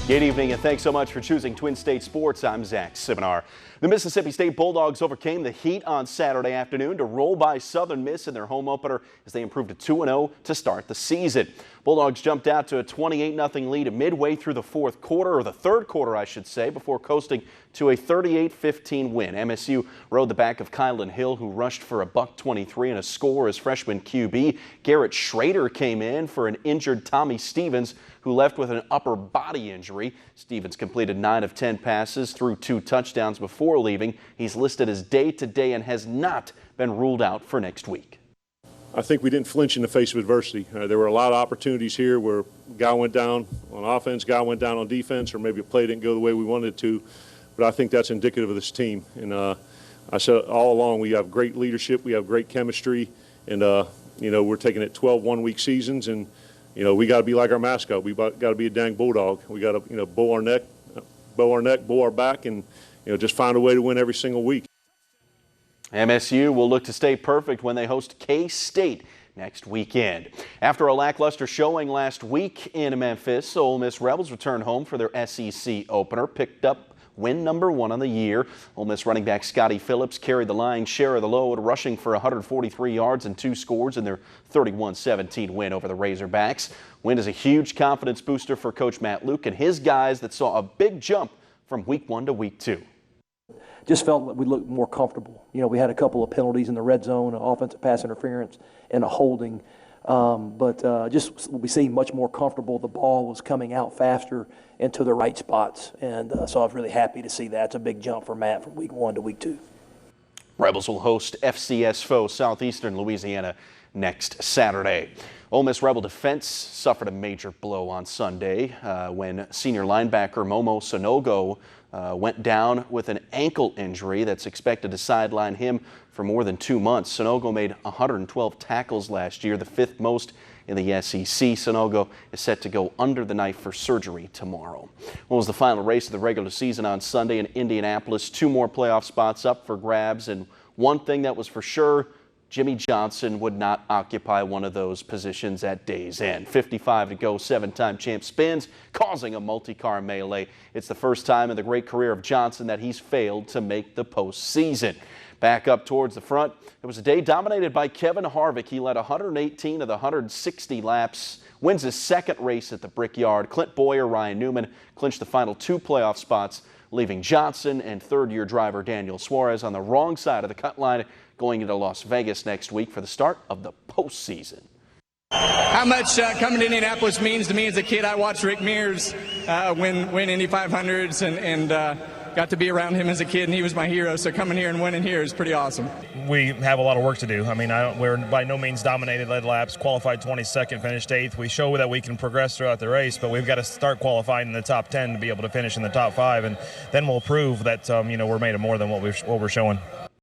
Good evening and thanks so much for choosing Twin State Sports. I'm Zach Siminar. The Mississippi State Bulldogs overcame the heat on Saturday afternoon to roll by Southern Miss in their home opener as they improved to 2-0 to start the season. Bulldogs jumped out to a 28-0 lead midway through the fourth quarter, or the third quarter I should say, before coasting to a 38-15 win. MSU rode the back of Kylan Hill, who rushed for a $123 and a score as freshman QB. Garrett Schrader came in for an injured Tommy Stevens, who left with an upper body injury. Stevens completed 9 of 10 passes, threw 2 touchdowns before leaving. He's listed as day-to-day and has not been ruled out for next week. I think we didn't flinch in the face of adversity. There were a lot of opportunities here where a guy went down on offense, guy went down on defense, or maybe a play didn't go the way we wanted it to. But I think that's indicative of this team. And I said all along, we have great leadership, we have great chemistry, and we're taking it 12 one-week seasons, and we got to be like our mascot. We got to be a dang bulldog. We got to bow our neck, bow our back, and just find a way to win every single week. MSU will look to stay perfect when they host K-State next weekend. After a lackluster showing last week in Memphis, Ole Miss Rebels return home for their SEC opener, picked up win number 1 on the year. Ole Miss running back Scotty Phillips carried the lion's share of the load, rushing for 143 yards and 2 scores in their 31-17 win over the Razorbacks. Win is a huge confidence booster for Coach Matt Luke and his guys that saw a big jump from week 1 to week 2. Just felt like we looked more comfortable. We had a couple of penalties in the red zone, offensive pass interference, and a holding. Just we seemed much more comfortable. The ball was coming out faster into the right spots, and so I was really happy to see that. It's a big jump for Matt from week 1 to week 2. Rebels will host FCS foe Southeastern Louisiana next Saturday. Ole Miss Rebel defense suffered a major blow on Sunday when senior linebacker Momo Sanogo went down with an ankle injury that's expected to sideline him for more than 2 months. Sanogo made 112 tackles last year, the 5th most in the SEC. Sanogo is set to go under the knife for surgery tomorrow. What was the final race of the regular season on Sunday in Indianapolis? 2 more playoff spots up for grabs, and one thing that was for sure, Jimmy Johnson would not occupy one of those positions at day's end. 55 to go, 7-time champ spins, causing a multi-car melee. It's the first time in the great career of Johnson that he's failed to make the postseason. Back up towards the front, it was a day dominated by Kevin Harvick. He led 118 of the 160 laps, wins his 2nd race at the Brickyard. Clint Boyer, Ryan Newman clinched the final 2 playoff spots, leaving Johnson and 3rd-year driver Daniel Suarez on the wrong side of the cut line, going into Las Vegas next week for the start of the postseason. How much coming to Indianapolis means to me as a kid. I watched Rick Mears win Indy 500s and got to be around him as a kid, and he was my hero. So coming here and winning here is pretty awesome. We have a lot of work to do. I mean, we're by no means dominated, led laps, qualified 22nd, finished 8th. We show that we can progress throughout the race, but we've got to start qualifying in the top 10 to be able to finish in the top 5, and then we'll prove that we're made of more than what we're showing.